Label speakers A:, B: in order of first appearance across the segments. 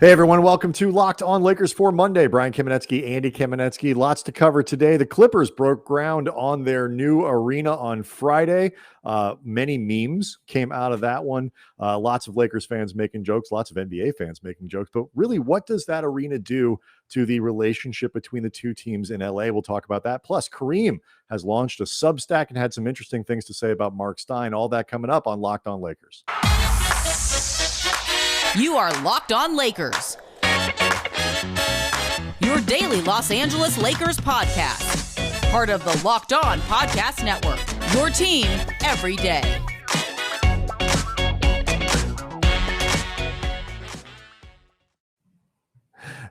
A: Hey everyone, welcome to Locked On Lakers for Monday. Brian Kamenetzkys, Andy Kamenetzkys, lots to cover today. The Clippers broke ground on their new arena on Friday. Many memes came out of that one. Lots of Lakers fans making jokes, lots of NBA fans making jokes. But really, what does that arena do to the relationship between the two teams in LA? We'll talk about that. Plus, Kareem has launched a Substack and had some interesting things to say about Marc Stein. All that coming up on Locked On Lakers.
B: You are Locked On Lakers, your daily Los Angeles Lakers podcast. Part of the Locked On Podcast Network, your team every day.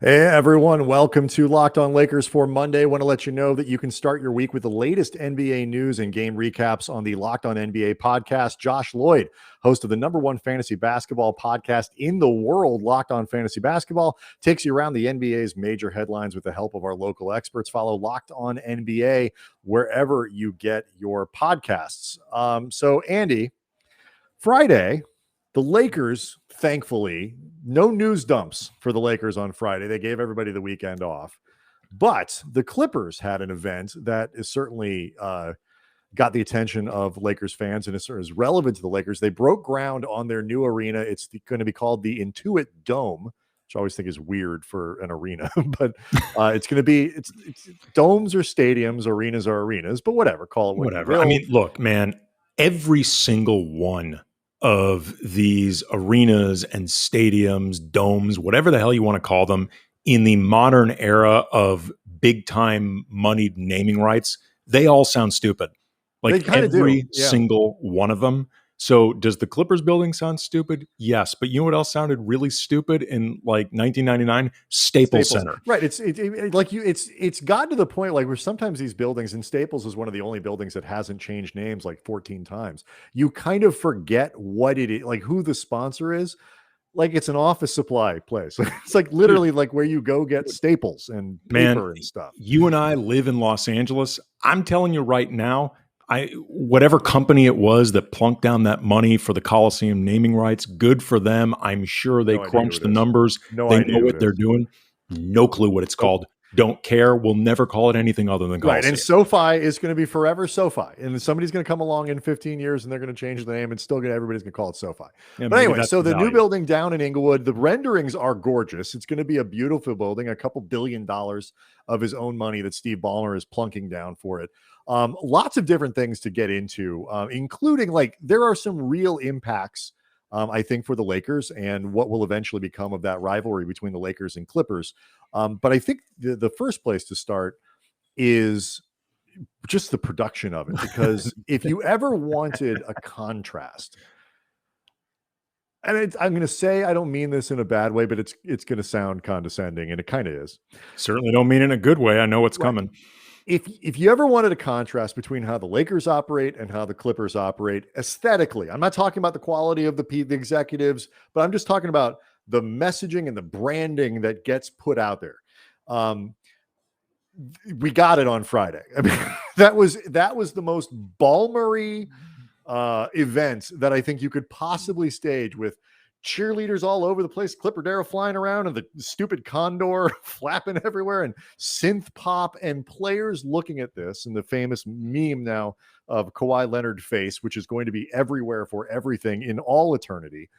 A: Hey everyone, welcome to Locked On Lakers for Monday. Want to let you know that you can start your week with the latest NBA news and game recaps on the Locked On NBA podcast. Josh Lloyd, host of the #1 fantasy basketball podcast in the world, Locked On Fantasy Basketball, takes you around the NBA's major headlines with the help of our local experts. Follow Locked On NBA wherever you get your podcasts. So Andy, Friday, the Lakers, thankfully, no news dumps for the Lakers on Friday. They gave everybody the weekend off. But the Clippers had an event that is certainly got the attention of Lakers fans and is relevant to the Lakers. They broke ground on their new arena. It's going to be called the Intuit Dome, which I always think is weird for an arena. But it's going to be, it's domes or stadiums, arenas are arenas, but whatever, call it whatever.
C: I mean, look, man, every single one of these arenas and stadiums, domes, whatever the hell you want to call them, in the modern era of big time moneyed naming rights, they all sound stupid. Like every single one of them. So does the Clippers building sound stupid? Yes. But you know what else sounded really stupid in like 1999? Staples Center.
A: Right. It's gotten to the point like where sometimes these buildings, and Staples is one of the only buildings that hasn't changed names like 14 times. You kind of forget what it is, like who the sponsor is. Like it's an office supply place. It's like literally like where you go get staples and paper and stuff.
C: You and I live in Los Angeles. I'm telling you right now, whatever company it was that plunked down that money for the Coliseum naming rights, good for them. I'm sure they crunched the numbers. They know what they're doing. No clue what it's called. Don't care. We'll never call it anything other than Coliseum.
A: Right, and SoFi is going to be forever SoFi. And somebody's going to come along in 15 years and they're going to change the name and still everybody's going to call it SoFi. Yeah, but anyway, so the new building down in Inglewood, the renderings are gorgeous. It's going to be a beautiful building, a couple $2 billion of his own money that Steve Ballmer is plunking down for it. Lots of different things to get into, including like there are some real impacts, I think, for the Lakers and what will eventually become of that rivalry between the Lakers and Clippers. But I think the first place to start is just the production of it, because if you ever wanted a contrast, and I'm going to say, I don't mean this in a bad way, but it's going to sound condescending, and it kind of is.
C: Certainly don't mean it in a good way. I know what's coming.
A: If you ever wanted a contrast between how the Lakers operate and how the Clippers operate aesthetically, I'm not talking about the quality of the executives, but I'm just talking about the messaging and the branding that gets put out there. We got it on Friday. I mean, that was the most Ballmer event that I think you could possibly stage, with cheerleaders all over the place, Clipper Darrow flying around and the stupid condor flapping everywhere, and synth pop, and players looking at this, and the famous meme now of Kawhi Leonard face, which is going to be everywhere for everything in all eternity.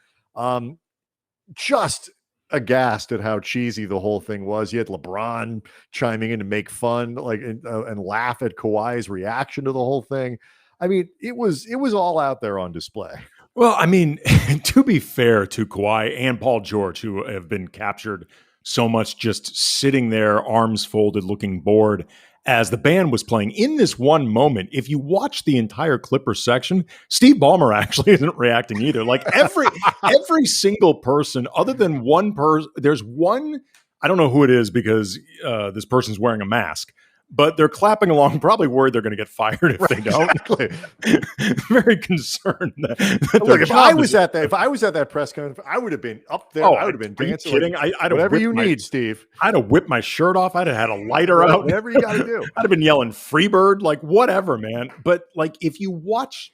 A: Just aghast at how cheesy the whole thing was. You had LeBron chiming in to make fun, like, and laugh at Kawhi's reaction to the whole thing. I mean, it was all out there on display.
C: Well, I mean, to be fair to Kawhi and Paul George, who have been captured so much just sitting there, arms folded, looking bored as the band was playing in this one moment. If you watch the entire Clippers section, Steve Ballmer actually isn't reacting either. Like every single person, other than one person, there's one, I don't know who it is because this person's wearing a mask, but they're clapping along, probably worried they're going to get fired if they don't. Exactly. Very concerned.
A: Look, if I was at that press conference, I would have been up there. I would have been dancing.
C: Kidding?
A: Like, whatever you need, Steve.
C: I'd have whipped my shirt off. I'd have had a lighter out.
A: Whatever you got to do.
C: I'd have been yelling "Freebird," like whatever, man. But like, if you watch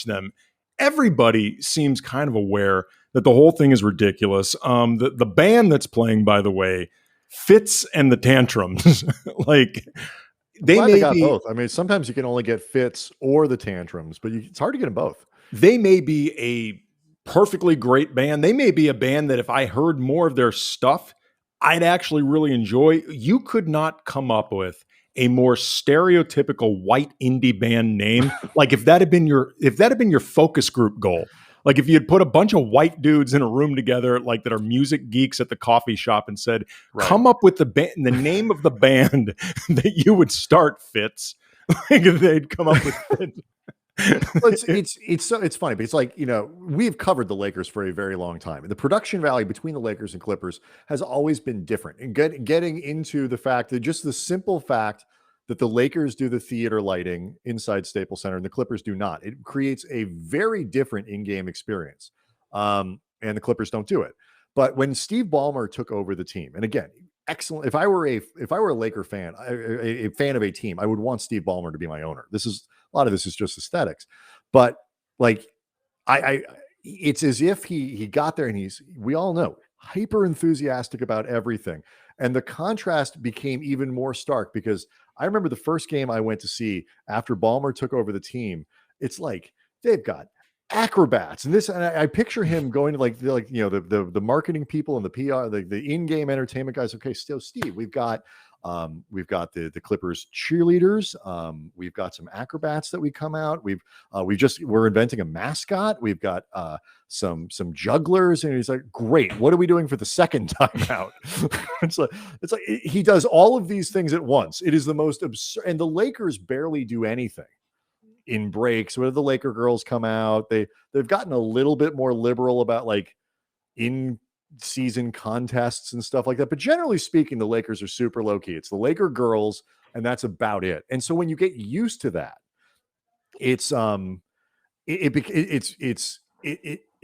C: them, everybody seems kind of aware that the whole thing is ridiculous. The band that's playing, by the way, Fits and the Tantrums, like they
A: Glad they
C: may
A: got
C: be
A: both. I mean, sometimes you can only get Fits or the Tantrums, but it's hard to get them both.
C: they may be a perfectly great band. They may be a band that if I heard more of their stuff, I'd actually really enjoy. You could not come up with a more stereotypical white indie band name. Like if that had been your focus group goal. Like if you had put a bunch of white dudes in a room together, like that are music geeks at the coffee shop, and said, "Come up with the name of the band that you would start, Fits." Like they'd come up with Fits.
A: Well, it's funny, but it's like, we've covered the Lakers for a very long time. And the production value between the Lakers and Clippers has always been different. And getting into the fact that just the simple fact that the Lakers do the theater lighting inside Staples Center and the Clippers do not, it creates a very different in-game experience. And the Clippers don't do it. But when Steve Ballmer took over the team, and again, excellent. If I were a Laker fan, a fan of a team, I would want Steve Ballmer to be my owner. A lot of this is just aesthetics, but like it's as if he got there and we all know, hyper enthusiastic about everything. And the contrast became even more stark because I remember the first game I went to see after Ballmer took over the team. It's like they've got acrobats and I picture him going to the marketing people and the PR, the in-game entertainment guys. Okay, still Steve, we've got the Clippers cheerleaders. We've got some acrobats that we come out. We're inventing a mascot. We've got some jugglers, and he's like, great. What are we doing for the second time out? it's like he does all of these things at once. It is the most absurd, and the Lakers barely do anything in breaks. Where the Laker girls come out, they've gotten a little bit more liberal about like in season contests and stuff like that, but generally speaking, the Lakers are super low key. It's the Laker girls, and that's about it. And so when you get used to that, it's and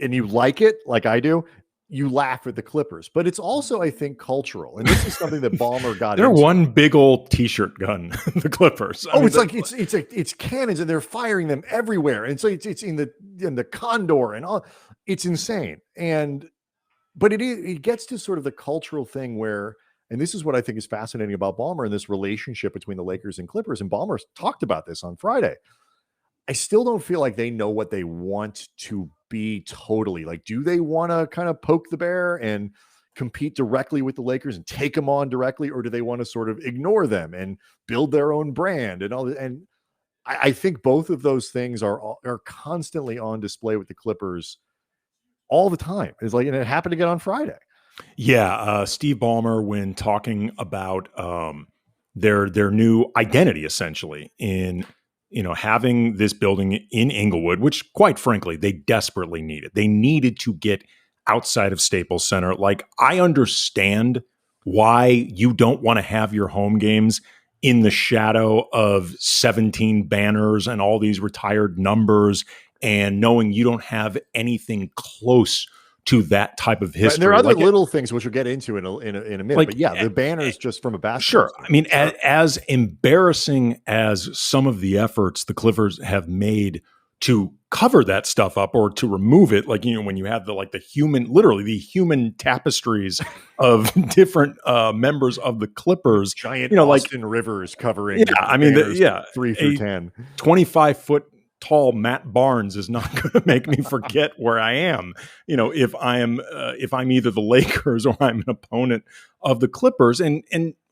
A: you like it, like I do. You laugh at the Clippers, but it's also, I think, cultural, and this is something that Ballmer got.
C: They're
A: into.
C: One big old T-shirt gun, the Clippers.
A: It's cannons, and they're firing them everywhere, and so it's in the Condor and all. It's insane, but it gets to sort of the cultural thing where, and this is what I think is fascinating about Ballmer and this relationship between the Lakers and Clippers. And Ballmer talked about this on Friday. I still don't feel like they know what they want to be totally. Like, do they want to kind of poke the bear and compete directly with the Lakers and take them on directly, or do they want to sort of ignore them and build their own brand and all that? And I think both of those things are constantly on display with the Clippers all the time. It's like, and it happened again on Friday.
C: Yeah. Steve Ballmer, when talking about their new identity, essentially in, having this building in Inglewood, which quite frankly, they desperately needed. They needed to get outside of Staples Center. Like, I understand why you don't want to have your home games in the shadow of 17 banners and all these retired numbers, and knowing you don't have anything close to that type of history.
A: Right, and there are other little things which we'll get into in a minute. But yeah, the banners just from a basketball.
C: Sure. I mean, as embarrassing as some of the efforts the Clippers have made to cover that stuff up or to remove it, like, when you have the human tapestries of different members of the Clippers,
A: giant Austin Rivers covering.
C: Yeah, I mean,
A: 3 through 10,
C: 25-foot tall Matt Barnes is not going to make me forget where I am. If I'm either the Lakers or I'm an opponent of the Clippers,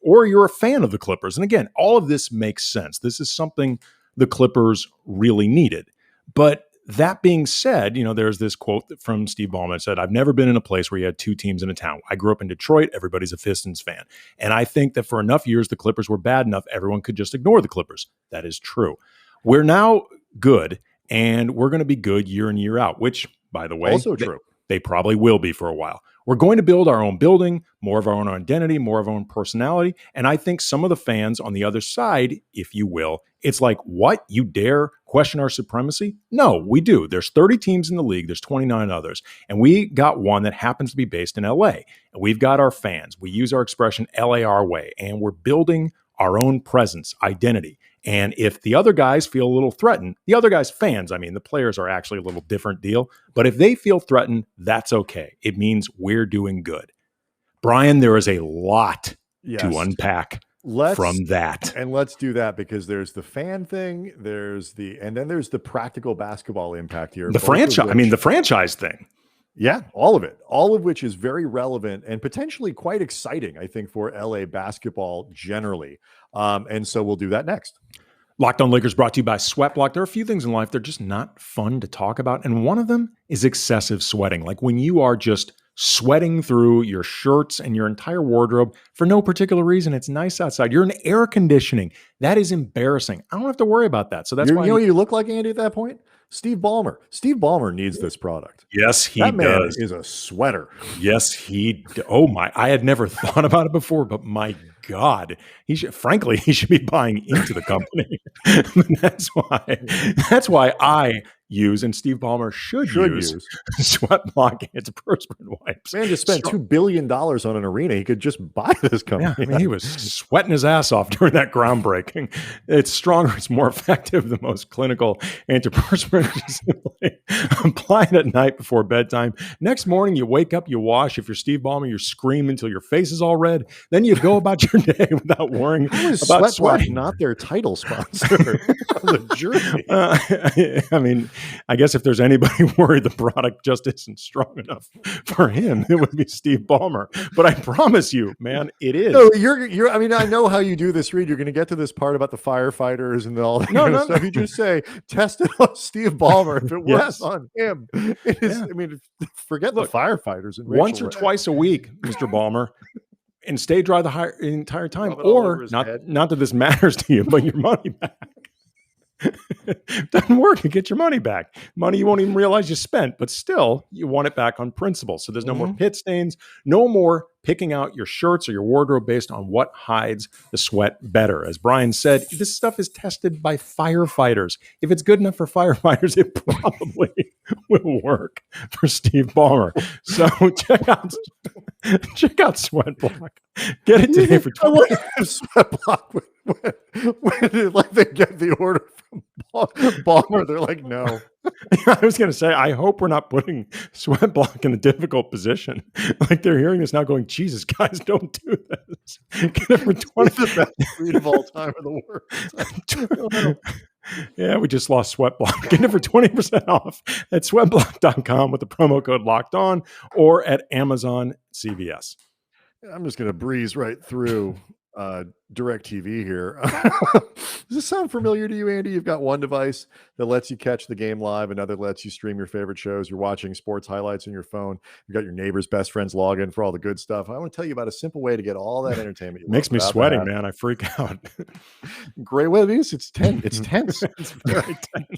C: or you're a fan of the Clippers. And again, all of this makes sense. This is something the Clippers really needed. But that being said, there's this quote from Steve Ballmer that said, "I've never been in a place where you had two teams in a town. I grew up in Detroit. Everybody's a Pistons fan. And I think that for enough years, the Clippers were bad enough, everyone could just ignore the Clippers." That is true. We're now good, and we're going to be good year in, year out, which, by the way,
A: also true.
C: They probably will be for a while. We're going to build our own building, more of our own identity, more of our own personality. And I think some of the fans on the other side, if you will, it's like, what? You dare question our supremacy? No, we do. There's 30 teams in the league. There's 29 others. And we got one that happens to be based in LA. And we've got our fans. We use our expression LA our way. And we're building our own presence, identity. And if the other guys feel a little threatened, the other guys' fans, I mean, the players are actually a little different deal. But if they feel threatened, that's okay. It means we're doing good. Brian, there is a lot to unpack from that.
A: And let's do that because there's the fan thing, and then there's the practical basketball impact here.
C: The franchise thing.
A: Yeah, all of it. All of which is very relevant and potentially quite exciting, I think, for LA basketball generally. And so we'll do that next.
C: Locked On Lakers brought to you by Sweatblock. There are a few things in life that are just not fun to talk about. And one of them is excessive sweating. Like when you are just sweating through your shirts and your entire wardrobe for no particular reason. It's nice outside. You're in air conditioning. That is embarrassing. I don't have to worry about that. So that's why.
A: You know what you look like, Andy, at that point? Steve Ballmer. Steve Ballmer needs this product.
C: Yes, he
A: does. That man
C: does.
A: Is a sweater.
C: Yes, oh my. I had never thought about it before, but my God, he should be buying into the company. That's why I use, and Steve Ballmer should use Sweatblock antiperspirant wipes.
A: Man just spent $2 billion on an arena. He could just buy this company.
C: Yeah, I mean, he was sweating his ass off during that groundbreaking. It's stronger. It's more effective. The most clinical antiperspirant. Apply it at night before bedtime. Next morning, you wake up, you wash. If you're Steve Ballmer, you scream until your face is all red. Then you go about your day without worrying about sweating.
A: Not their title sponsor of the jersey.
C: I mean, I guess if there's anybody worried the product just isn't strong enough for him, it would be Steve Ballmer. But I promise you, man, it is.
A: No, I mean, I know how you do this, Reed. You're going to get to this part about the firefighters and all that kind of stuff. You just say, test it on Steve Ballmer. If it works on him, it is. Yeah. I mean, forget the firefighters. And
C: once or twice a week, Mr. Ballmer. And stay dry the entire time. Or, not that this matters to you, but your money back. Doesn't work. You get your money back. Money you won't even realize you spent, but still, you want it back on principle. So there's no more pit stains, no more picking out your shirts or your wardrobe based on what hides the sweat better. As Brian said, this stuff is tested by firefighters. If it's good enough for firefighters, it probably will work for Steve Ballmer. So check out Sweatblock. Get it today for $20.
A: Sweatblock when like they get the order from Ballmer, they're like, no.
C: I was going to say, I hope we're not putting Sweatblock in a difficult position. Like they're hearing this now going, Jesus, guys, don't do this. Get it for $20.
A: The best breed of all time in the world.
C: Yeah, we just lost Sweatblock. Get it for 20% off at sweatblock.com with the promo code locked on or at Amazon CVS.
A: I'm just going to breeze right through DirecTV here. Does this sound familiar to you, Andy? You've got one device that lets you catch the game live, another lets you stream your favorite shows. You're watching sports highlights on your phone. You've got your neighbor's best friend's login for all the good stuff. I want to tell you about a simple way to get all that entertainment.
C: Makes me sweating, man. I freak out.
A: Great way it is. It's tense. It's tense. It's very tense.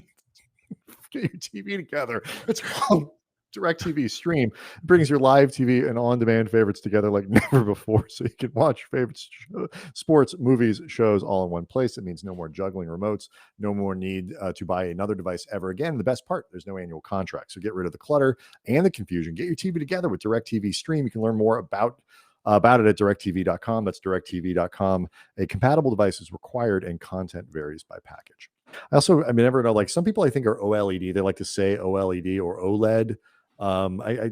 A: Get your TV together. It's called DirecTV Stream. It brings your live TV and on-demand favorites together like never before, so you can watch your favorite sports, movies, shows all in one place. It means no more juggling remotes, no more need to buy another device ever again. The best part, there's no annual contract, so get rid of the clutter and the confusion. Get your TV together with DirecTV Stream. You can learn more about it at directtv.com. That's directtv.com. A compatible device is required and content varies by package. I never know, like some people I think are OLED. They like to say OLED or OLED. I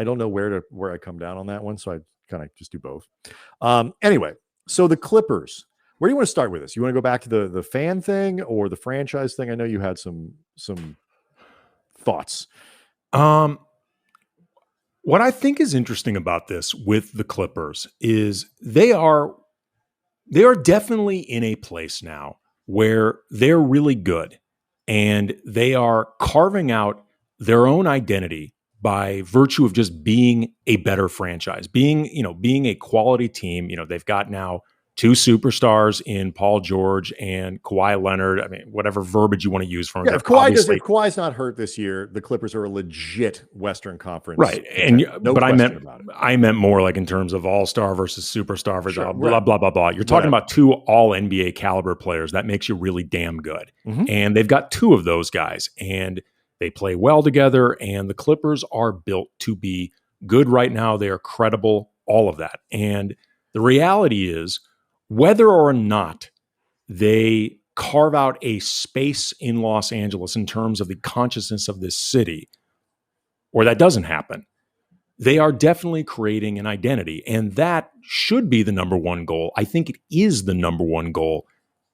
A: don't know where I come down on that one, so I kind of just do both. Anyway, so the Clippers. Where do you want to start with this? You want to go back to the fan thing or the franchise thing? I know you had some thoughts.
C: What I think is interesting about this with the Clippers is they are definitely in a place now where they're really good and they are carving out their own identity by virtue of just being a better franchise, being a quality team. They've got now two superstars in Paul George and Kawhi Leonard. I mean, whatever verbiage you want to use from
A: if Kawhi's not hurt this year, the Clippers are a legit Western Conference,
C: right? I meant more like in terms of all-star versus superstar versus blah blah blah blah. You're talking about two all NBA caliber players. That makes you really damn good, and they've got two of those guys, and they play well together. And the Clippers are built to be good right now. They are credible, all of that, and the reality is, whether or not they carve out a space in Los Angeles in terms of the consciousness of this city, or that doesn't happen, they are definitely creating an identity. And that should be the number one goal. I think it is the number one goal.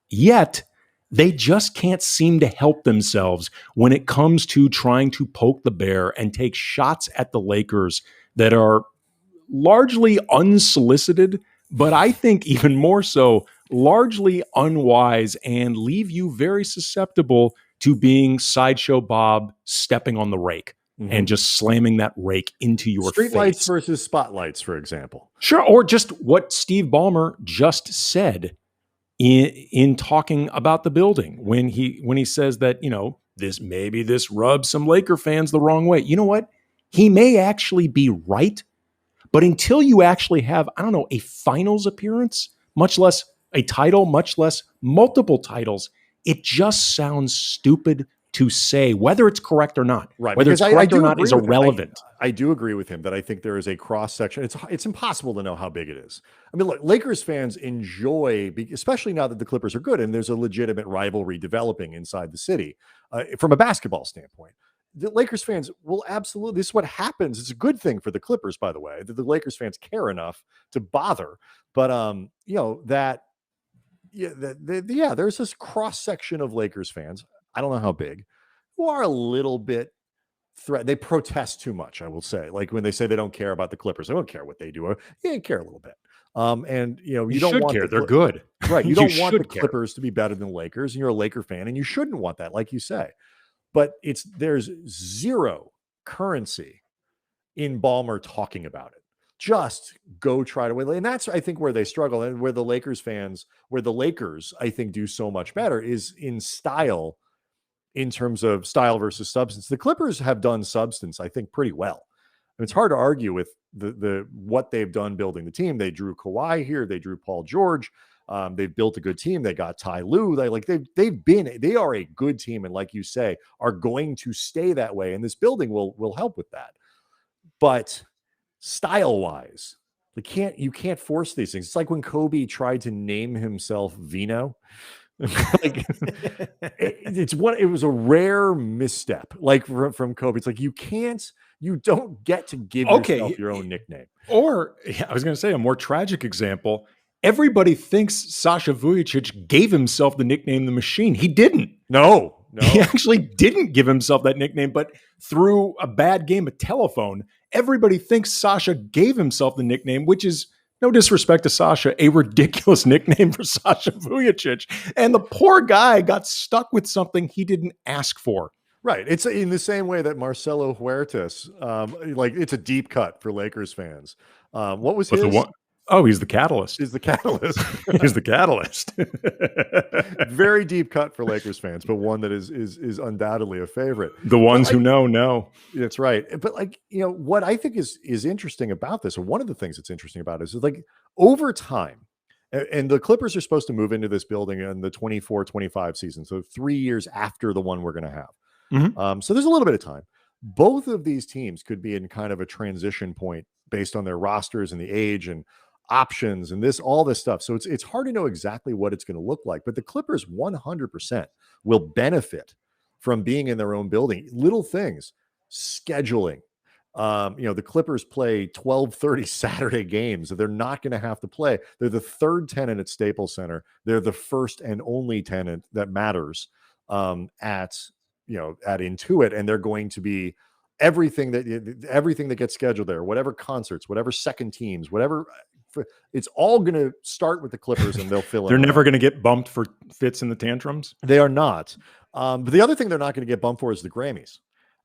C: Yet, they just can't seem to help themselves when it comes to trying to poke the bear and take shots at the Lakers that are largely unsolicited, but I think even more so, largely unwise and leave you very susceptible to being Sideshow Bob stepping on the rake and just slamming that rake into your face.
A: Streetlights versus spotlights, for example.
C: Sure, or just what Steve Ballmer just said in talking about the building when he says that, this rubs some Laker fans the wrong way. You know what? He may actually be right, but until you actually have, a finals appearance, much less a title, much less multiple titles, it just sounds stupid to say, whether it's correct or not.
A: Right.
C: Whether it's correct or not is irrelevant.
A: I do agree with him that I think there is a cross section. It's impossible to know how big it is. I mean, look, Lakers fans enjoy, especially now that the Clippers are good and there's a legitimate rivalry developing inside the city from a basketball standpoint. The Lakers fans will absolutely, this is what happens. It's a good thing for the Clippers, by the way, that the Lakers fans care enough to bother. But, there's this cross section of Lakers fans. I don't know how big, who are a little bit they protest too much, I will say. Like when they say they don't care about the Clippers, they don't care what they do. They care a little bit. You don't want
C: care. They're good.
A: Right. You don't want the Clippers to be better than the Lakers, and you're a Laker fan, and you shouldn't want that, like you say. But there's zero currency in Ballmer talking about it. Just go try to win. And that's, I think, where they struggle, and where the Lakers, I think, do so much better is in style, in terms of style versus substance. The Clippers have done substance, I think, pretty well. And it's hard to argue with the what they've done building the team. They drew Kawhi here. They drew Paul George. They've built a good team. They got Ty Lue. They are a good team. And like you say, are going to stay that way. And this building will help with that. But style wise, you can't force these things. It's like when Kobe tried to name himself Vino. It was a rare misstep, like from Kobe. It's like you don't get to give yourself your own nickname.
C: Or I was going to say a more tragic example. Everybody thinks Sasha Vujacic gave himself the nickname The Machine. He didn't.
A: No.
C: He actually didn't give himself that nickname, but through a bad game of telephone, everybody thinks Sasha gave himself the nickname, which is, no disrespect to Sasha, a ridiculous nickname for Sasha Vujacic. And the poor guy got stuck with something he didn't ask for.
A: Right. It's in the same way that Marcelo Huertas, it's a deep cut for Lakers fans. What was his?
C: He's the catalyst.
A: He's the catalyst.
C: He's the catalyst.
A: Very deep cut for Lakers fans, but one that is undoubtedly a favorite.
C: The ones who know.
A: That's right. But what I think is interesting about this, or one of the things that's interesting about it, is over time, and the Clippers are supposed to move into this building in the 24-25 season, so 3 years after the one we're going to have.
C: Mm-hmm.
A: So there's a little bit of time. Both of these teams could be in kind of a transition point based on their rosters and the age and options and all this stuff. So it's hard to know exactly what it's going to look like, but the Clippers 100% will benefit from being in their own building. Little things, scheduling. The Clippers play 12:30 Saturday games that they're not going to have to play. They're the third tenant at Staples Center. They're the first and only tenant that matters at Intuit, and they're going to be everything that gets scheduled there, whatever concerts, whatever second teams, whatever. It's all going to start with the Clippers, and they'll fill in.
C: They're never going to get bumped for fits in the tantrums.
A: They are not. But the other thing they're not going to get bumped for is the Grammys.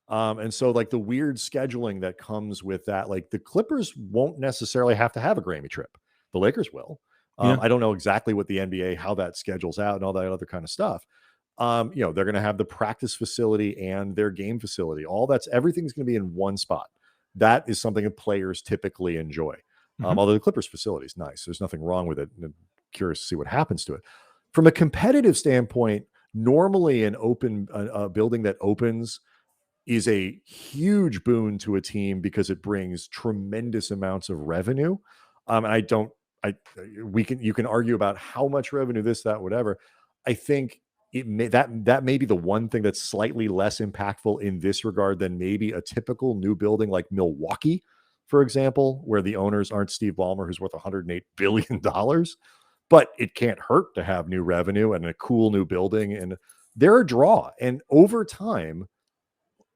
A: And so the weird scheduling that comes with that, the Clippers won't necessarily have to have a Grammy trip. The Lakers will. I don't know exactly what the NBA, how that schedules out and all that other kind of stuff. They're going to have the practice facility and their game facility. Everything's going to be in one spot. That is something that players typically enjoy. Although the Clippers facility is nice. There's nothing wrong with it. I'm curious to see what happens to it. From a competitive standpoint, normally a building that opens is a huge boon to a team because it brings tremendous amounts of revenue. You can argue about how much revenue, this, that, whatever. I think that may be the one thing that's slightly less impactful in this regard than maybe a typical new building like Milwaukee, for example, where the owners aren't Steve Ballmer, who's worth $108 billion. But it can't hurt to have new revenue and a cool new building. And they're a draw. And over time,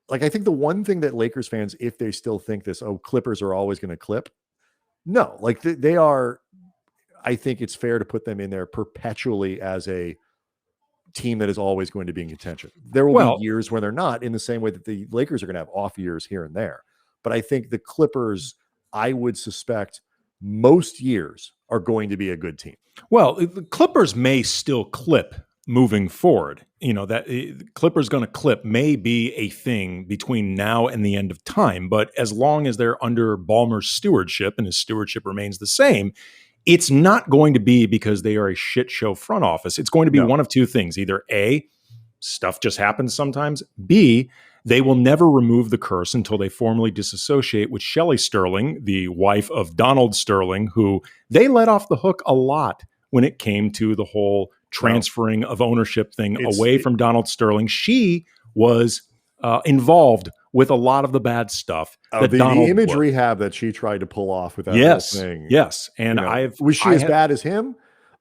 A: like, I think the one thing that Lakers fans, if they still think this, Clippers are always going to clip. No, like they are. I think it's fair to put them in there perpetually as a team that is always going to be in contention. There will be years where they're not, in the same way that the Lakers are going to have off years here and there. But I think the Clippers, I would suspect most years are going to be a good team.
C: Well, the Clippers may still clip moving forward. That Clippers going to clip may be a thing between now and the end of time. But as long as they're under Ballmer's stewardship and his stewardship remains the same, it's not going to be because they are a shit show front office. It's going to be one of two things. Either A, stuff just happens sometimes. B, they will never remove the curse until they formally disassociate with Shelley Sterling, the wife of Donald Sterling, who they let off the hook a lot when it came to the whole transferring of ownership thing away from Donald Sterling. She was involved with a lot of the bad stuff.
A: The image rehab that she tried to pull off with that whole thing.
C: Yes. And
A: was she as bad as him?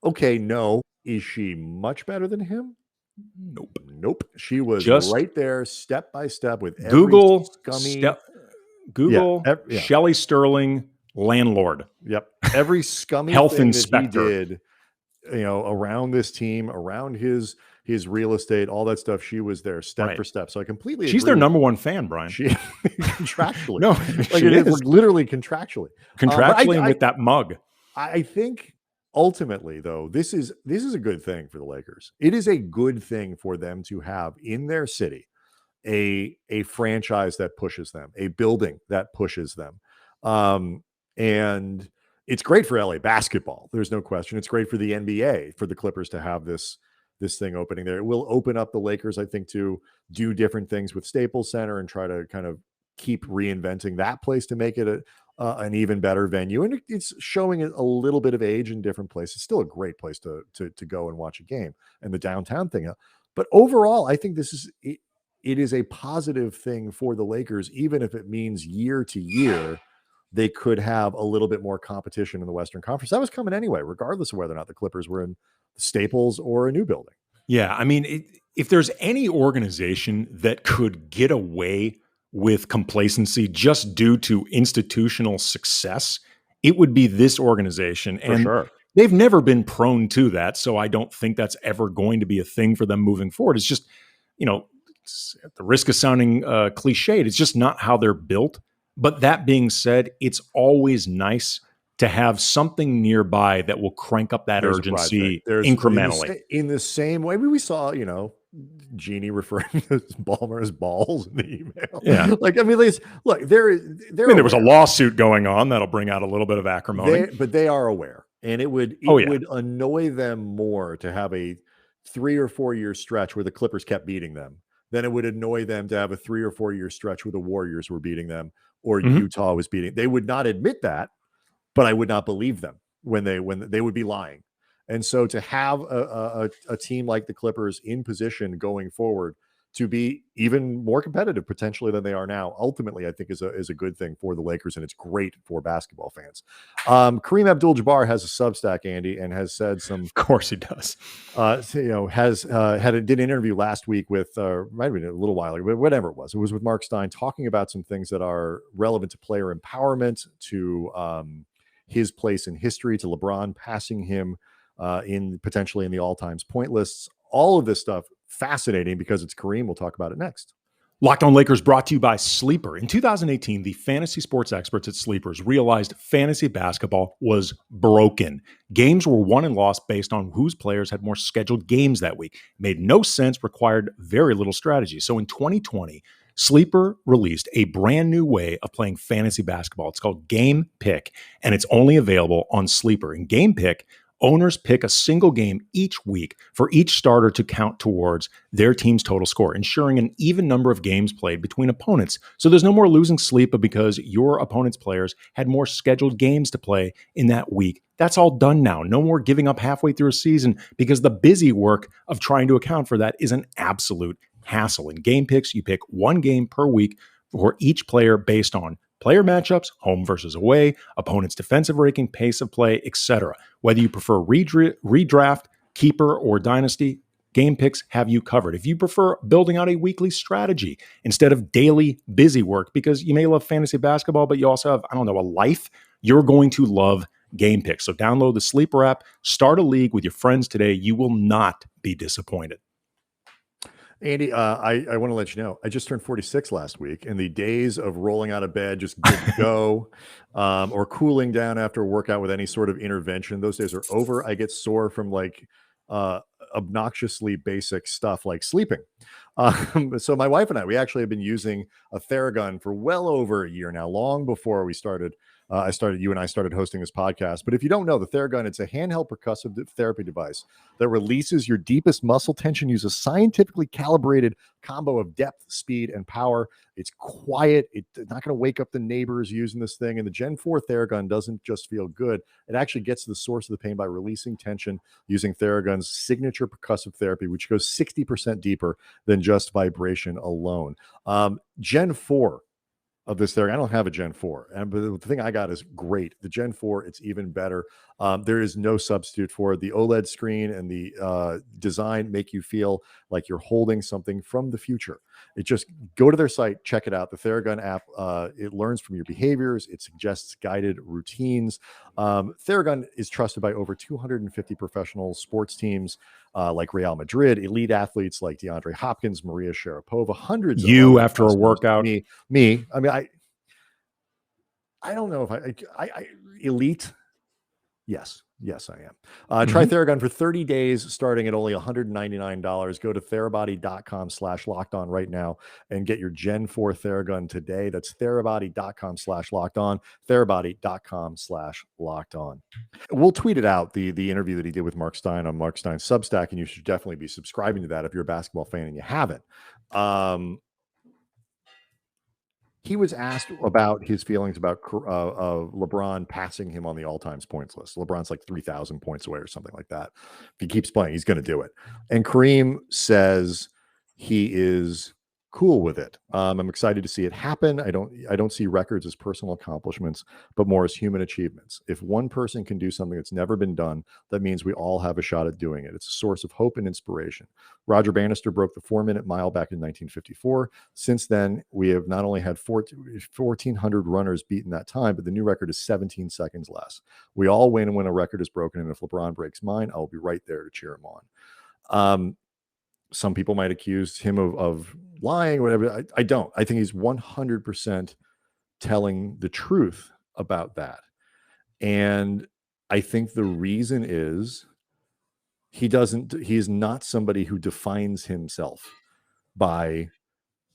A: Okay, no. Is she much better than him? Nope. She was just right there, step by step, with every
C: Shelley Sterling, landlord.
A: Yep. Every scummy
C: health
A: thing
C: inspector
A: that he did, around this team, around his real estate, all that stuff. She was there step for step. So I completely
C: She's their number one fan, Brian.
A: She contractually.
C: No,
A: like it is literally contractually.
C: With that mug.
A: I think ultimately, though, this is a good thing for the Lakers. It is a good thing for them to have in their city a franchise that pushes them, a building that pushes them. And it's great for LA basketball. There's no question. It's great for the NBA, for the Clippers to have this thing opening there. It will open up the Lakers, I think, to do different things with Staples Center and try to kind of keep reinventing that place to make it an even better venue. And it's showing a little bit of age in different places. It's still a great place to go and watch a game, and the downtown thing. But overall, I think it is a positive thing for the Lakers, even if it means year to year they could have a little bit more competition in the Western Conference. That was coming anyway, regardless of whether or not the Clippers were in Staples or a new building.
C: Yeah, I mean, if there's any organization that could get away with complacency just due to institutional success, it would be this organization. And they've never been prone to that, so I don't think that's ever going to be a thing for them moving forward. It's just, at the risk of sounding cliched, it's just not how they're built. But that being said, it's always nice to have something nearby that will crank up that urgency incrementally.
A: In the same way, we saw, Jeannie referring to Ballmer as balls in the email.
C: Yeah.
A: There
C: was a lawsuit going on that'll bring out a little bit of acrimony.
A: But they are aware. And it would annoy them more to have a 3 or 4 year stretch where the Clippers kept beating them than it would annoy them to have a 3 or 4 year stretch where the Warriors were beating them or Utah was beating. They would not admit that, but I would not believe them when they would be lying. And so to have a team like the Clippers in position going forward to be even more competitive potentially than they are now, ultimately, I think is a good thing for the Lakers, and it's great for basketball fans. Kareem Abdul-Jabbar has a Substack, Andy, and has said some.
C: Of course he does.
A: Did an interview last week with, might have been a little while ago, but whatever it was with Marc Stein, talking about some things that are relevant to player empowerment, to his place in history, to LeBron passing him potentially in the all-time point lists. All of this stuff fascinating because it's Kareem. We'll talk about it next.
C: Locked On Lakers brought to you by Sleeper. In 2018, the fantasy sports experts at Sleepers realized fantasy basketball was broken. Games were won and lost based on whose players had more scheduled games that week. It made no sense, required very little strategy. So in 2020, Sleeper released a brand new way of playing fantasy basketball. It's called Game Pick, and it's only available on Sleeper. And Game Pick Owners pick a single game each week for each starter to count towards their team's total score, ensuring an even number of games played between opponents. So there's no more losing sleep because your opponent's players had more scheduled games to play in that week. That's all done now. No more giving up halfway through a season because the busy work of trying to account for that is an absolute hassle. In game picks, you pick one game per week for each player based on player matchups, home versus away, opponent's defensive ranking, pace of play, etc. Whether you prefer redraft, keeper, or dynasty, Game Picks have you covered. If you prefer building out a weekly strategy instead of daily busy work, because you may love fantasy basketball, but you also have, a life, you're going to love Game Picks. So download the Sleeper app, start a league with your friends today. You will not be disappointed.
A: Andy, I want to let you know, I just turned 46 last week, and the days of rolling out of bed, just good to go, or cooling down after a workout with any sort of intervention, those days are over. I get sore from obnoxiously basic stuff like sleeping. So my wife and I, we actually have been using a Theragun for well over a year now, long before we started. You and I started hosting this podcast. But if you don't know, the Theragun, it's a handheld percussive therapy device that releases your deepest muscle tension, uses scientifically calibrated combo of depth, speed, and power. It's quiet. It's not going to wake up the neighbors using this thing. And the Gen 4 Theragun doesn't just feel good. It actually gets to the source of the pain by releasing tension using Theragun's signature percussive therapy, which goes 60% deeper than just vibration alone. Gen 4 of this Theragun. I don't have a Gen 4, but the thing I got is great. The Gen 4, it's even better. There is no substitute for it. The OLED screen and the design make you feel like you're holding something from the future. It just go to their site, check it out. The Theragun app, it learns from your behaviors. It suggests guided routines. Theragun is trusted by over 250 professional sports teams like Real Madrid, elite athletes like DeAndre Hopkins, Maria Sharapova, hundreds.
C: You after a workout,
A: me. I mean, I don't know if I elite. Yes, I am. Try Theragun for 30 days, starting at only $199. Go to therabody.com/lockedon right now and get your Gen 4 Theragun today. That's therabody.com/lockedon, therabody.com/lockedon. We'll tweet it out, the interview that he did with Marc Stein on Marc Stein's Substack, and you should definitely be subscribing to that if you're a basketball fan and you haven't. He was asked about his feelings about LeBron passing him on the all-time points list. LeBron's like 3,000 points away or something like that. If he keeps playing, he's going to do it. And Kareem says he is cool with it. I'm excited to see it happen. I don't see records as personal accomplishments, but more as human achievements. If one person can do something that's never been done, that means we all have a shot at doing it. It's a source of hope and inspiration. Roger Bannister broke the 4-minute mile back in 1954. Since then, we have not only had 1,400 runners beaten that time, but the new record is 17 seconds less. We all win when a record is broken, and if LeBron breaks mine, I'll be right there to cheer him on. Some people might accuse him of lying or whatever. I don't. I think he's 100% telling the truth about that. And I think the reason is he is not somebody who defines himself by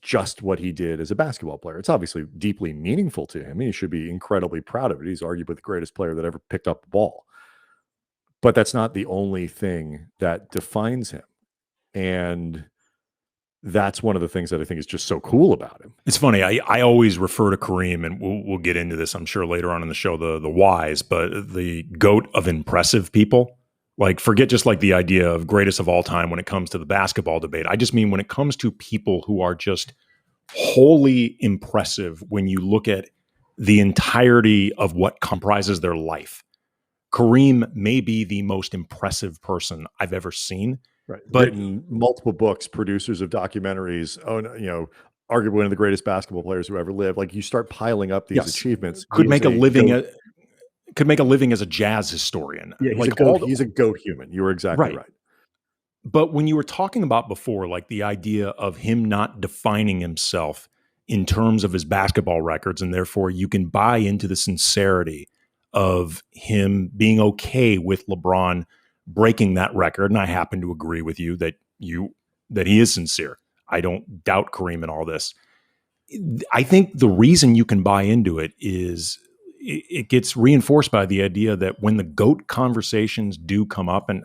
A: just what he did as a basketball player. It's obviously deeply meaningful to him. He should be incredibly proud of it. He's arguably the greatest player that ever picked up the ball. But that's not the only thing that defines him. And that's one of the things that I think is just so cool about him.
C: It's funny. I always refer to Kareem, and we'll get into this, I'm sure, later on in the show, the whys, but the GOAT of impressive people. Like, forget just like the idea of greatest of all time when it comes to the basketball debate. I just mean when it comes to people who are just wholly impressive when you look at the entirety of what comprises their life. Kareem may be the most impressive person I've ever seen.
A: Right. But in multiple books, producers of documentaries, arguably one of the greatest basketball players who ever lived. Like, you start piling up these achievements.
C: Could make a living as a jazz historian.
A: Yeah, he's a GOAT human. You were exactly right.
C: But when you were talking about before, like the idea of him not defining himself in terms of his basketball records, and therefore you can buy into the sincerity of him being okay with LeBron breaking that record, and I happen to agree with you that he is sincere. I don't doubt Kareem in all this. I think the reason you can buy into it is it gets reinforced by the idea that when the GOAT conversations do come up, and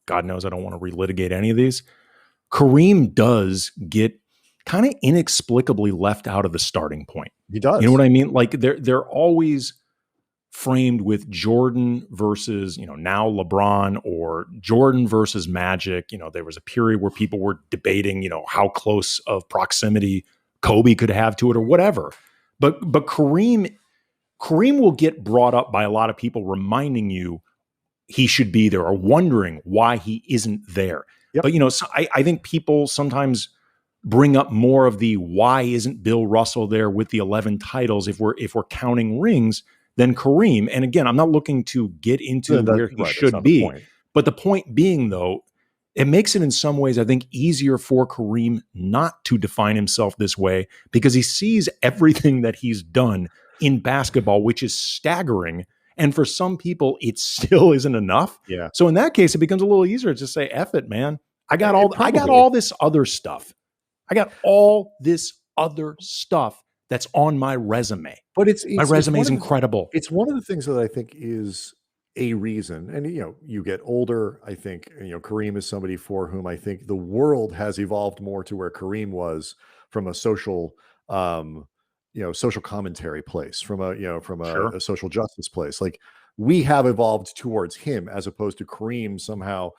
C: God knows I don't want to relitigate any of these, Kareem does get kind of inexplicably left out of the starting point.
A: He does.
C: You know what I mean? Like they're always framed with Jordan versus, now LeBron, or Jordan versus Magic. There was a period where people were debating, how close of proximity Kobe could have to it or whatever. But Kareem will get brought up by a lot of people reminding you he should be there or wondering why he isn't there.
A: Yep.
C: But, so I think people sometimes bring up more of the why isn't Bill Russell there with the 11 titles if we're counting rings than Kareem. And again, I'm not looking to get into where he should be. But the point being, though, it makes it in some ways, I think, easier for Kareem not to define himself this way because he sees everything that he's done in basketball, which is staggering. And for some people, it still isn't enough.
A: Yeah.
C: So in that case, it becomes a little easier to say, F it, man. I got all this other stuff. I got all this other stuff that's on my resume.
A: But
C: my resume is incredible.
A: It's one of the things that I think is a reason. And, you get older. I think, Kareem is somebody for whom I think the world has evolved more to where Kareem was from a social, social commentary place, from a social justice place. Like we have evolved towards him as opposed to Kareem somehow,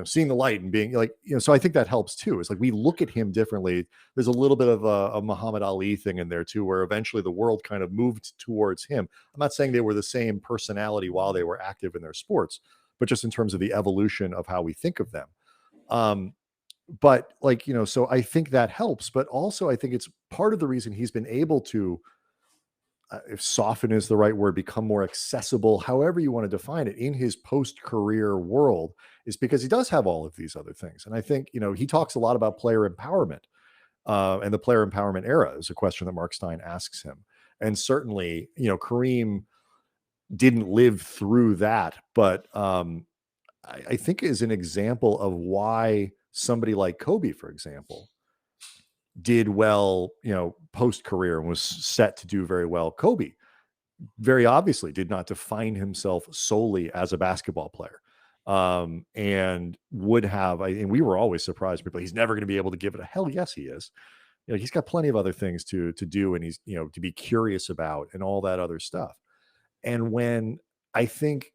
A: seeing the light and being like, so I think that helps too. It's like we look at him differently. There's a little bit of a Muhammad Ali thing in there too, where eventually the world kind of moved towards him. I'm not saying they were the same personality while they were active in their sports, but just in terms of the evolution of how we think of them. But like, so I think that helps, but also I think it's part of the reason he's been able to, if soften is the right word, become more accessible, however you want to define it, in his post-career world, is because he does have all of these other things. And I think, he talks a lot about player empowerment, and the player empowerment era is a question that Marc Stein asks him. And certainly, Kareem didn't live through that, but I think is an example of why somebody like Kobe, for example, did well, post-career and was set to do very well. Kobe very obviously did not define himself solely as a basketball player, and would have, and we were always surprised, people, he's never going to be able to give it a hell. Yes, he is. He's got plenty of other things to do, and he's, to be curious about and all that other stuff. And when I think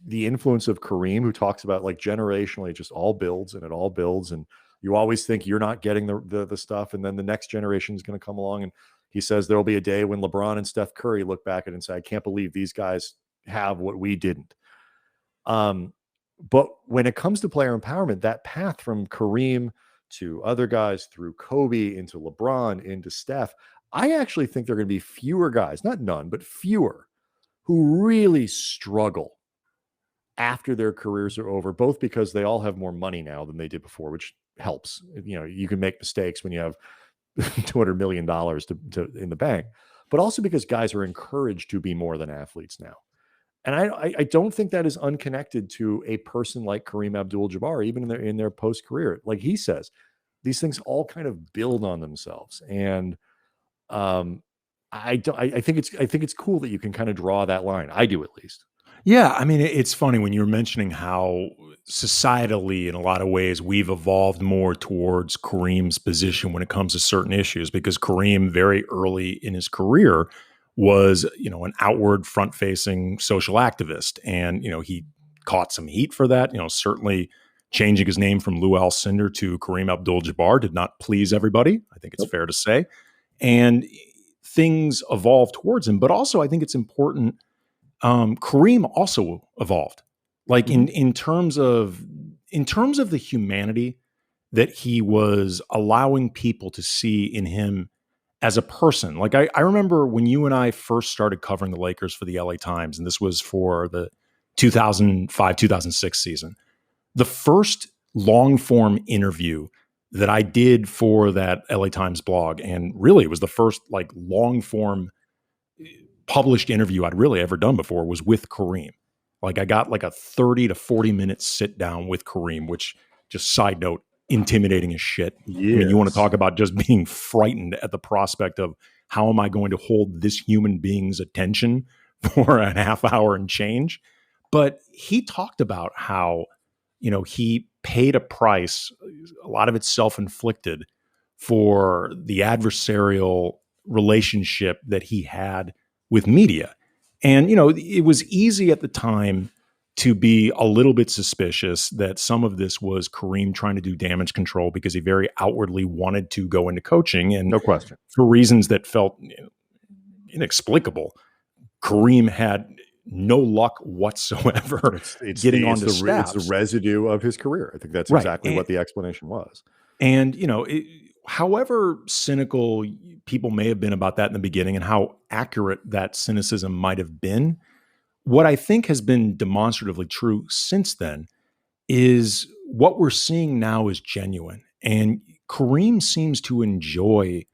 A: the influence of Kareem, who talks about like generationally, it just all builds and it all builds, and you always think you're not getting the stuff, and then the next generation is going to come along. And he says there will be a day when LeBron and Steph Curry look back at it and say, I can't believe these guys have what we didn't. But when it comes to player empowerment, that path from Kareem to other guys, through Kobe into LeBron into Steph, I actually think there are going to be fewer guys, not none, but fewer, who really struggle after their careers are over, both because they all have more money now than they did before, which helps. You can make mistakes when you have $200 million to in the bank, but also because guys are encouraged to be more than athletes now. And I don't think that is unconnected to a person like Kareem Abdul-Jabbar, even in their post-career. Like he says, these things all kind of build on themselves. And I think it's cool that you can kind of draw that line. I do, at least.
C: Yeah, I mean, it's funny when you're mentioning how societally, in a lot of ways, we've evolved more towards Kareem's position when it comes to certain issues, because Kareem, very early in his career, was, an outward, front-facing social activist. And, he caught some heat for that. Certainly changing his name from Lou Alcindor to Kareem Abdul-Jabbar did not please everybody. I think it's fair to say. And things evolved towards him. But also, I think it's important, Kareem also evolved, like in terms of the humanity that he was allowing people to see in him as a person. Like I remember when you and I first started covering the Lakers for the LA Times, and this was for the 2005-2006 season, the first long form interview that I did for that LA Times blog, and really it was the first like long form published interview I'd really ever done before, was with Kareem. Like I got like a 30 to 40 minute sit down with Kareem, which, just side note, intimidating as shit. Yes. I mean, you want to talk about just being frightened at the prospect of how am I going to hold this human being's attention for a half hour and change. But he talked about how, he paid a price, a lot of it self-inflicted, for the adversarial relationship that he had with media. And, it was easy at the time to be a little bit suspicious that some of this was Kareem trying to do damage control because he very outwardly wanted to go into coaching. And
A: no question,
C: for reasons that felt inexplicable, Kareem had no luck whatsoever getting onto staffs.
A: It's the residue of his career. I think that's
C: right.
A: exactly what the explanation was.
C: And, however cynical people may have been about that in the beginning and how accurate that cynicism might have been, what I think has been demonstratively true since then is what we're seeing now is genuine. And Kareem seems to enjoy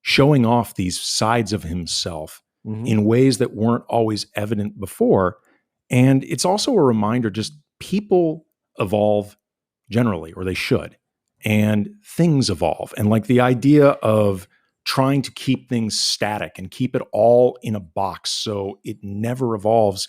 C: showing off these sides of himself in ways that weren't always evident before. And it's also a reminder, just people evolve generally, or they should, and things evolve. And like the idea of trying to keep things static and keep it all in a box so it never evolves,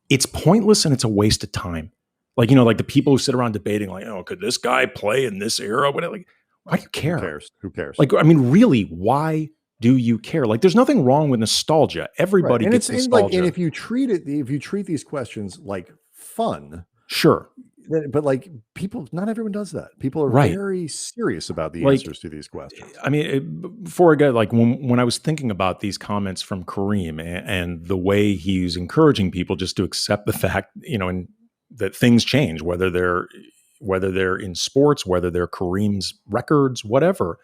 C: it's pointless and it's a waste of time. Like, like the people who sit around debating, like, could this guy play in this era? Like, why do you care?
A: Who cares?
C: Like, I mean, really, why do you care? Like, there's nothing wrong with nostalgia. Everybody gets nostalgia.
A: And if you treat these questions like fun,
C: sure.
A: But like not everyone does that. People are very serious about the answers to these questions.
C: I mean, before I go, like when I was thinking about these comments from Kareem and the way he's encouraging people just to accept the fact, and that things change, whether they're in sports, whether they're Kareem's records, whatever.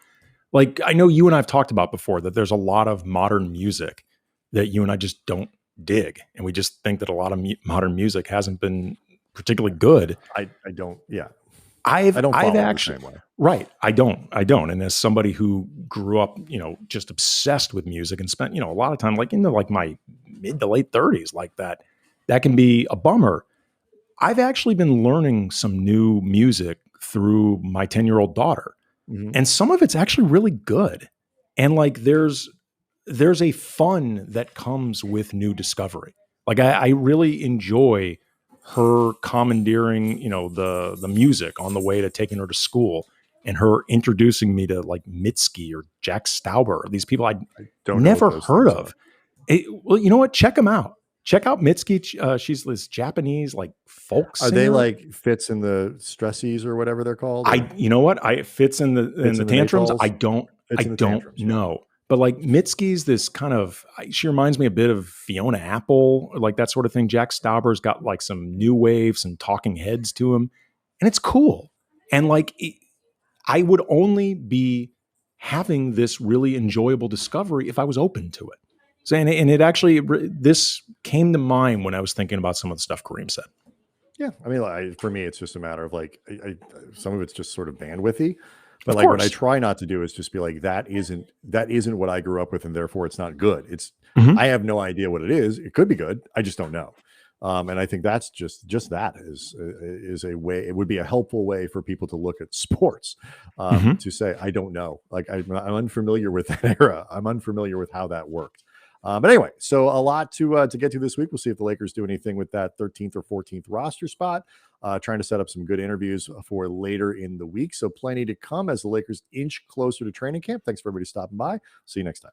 C: Like, I know you and I've talked about before that there's a lot of modern music that you and I just don't dig. And we just think that a lot of modern music hasn't been particularly good.
A: I don't. Yeah.
C: I've
A: follow
C: actually,
A: the same way.
C: Right. I don't. And as somebody who grew up, just obsessed with music and spent, a lot of time, like into like my mid to late 30s, like that can be a bummer. I've actually been learning some new music through my 10-year-old daughter. And some of it's actually really good. And like, there's a fun that comes with new discovery. Like I really enjoy her commandeering, the music on the way to taking her to school, and her introducing me to like Mitski or Jack Stauber, these people I never heard of. Well, you know what? Check them out. Check out Mitski. She's this Japanese like folk singer.
A: Are they like fits in the stressies or whatever they're called?
C: You know what? Fits in the tantrums. I don't know. But like Mitski's this kind of, she reminds me a bit of Fiona Apple, like that sort of thing. Jack Stauber's got like some new wave, some talking heads to him, and it's cool. And like, I would only be having this really enjoyable discovery if I was open to it. So, and it actually, this came to mind when I was thinking about some of the stuff Kareem said.
A: Yeah. I mean, for me, it's just a matter of like, some of it's just sort of bandwidthy. But like what I try not to do is just be like, that isn't what I grew up with, and therefore it's not good. It's I have no idea what it is. It could be good. I just don't know. And I think that's just that is a way. It would be a helpful way for people to look at sports, to say, I don't know. Like I'm unfamiliar with that era. I'm unfamiliar with how that worked. But anyway, so a lot to get to this week. We'll see if the Lakers do anything with that 13th or 14th roster spot. Trying to set up some good interviews for later in the week. So plenty to come as the Lakers inch closer to training camp. Thanks for everybody stopping by. See you next time.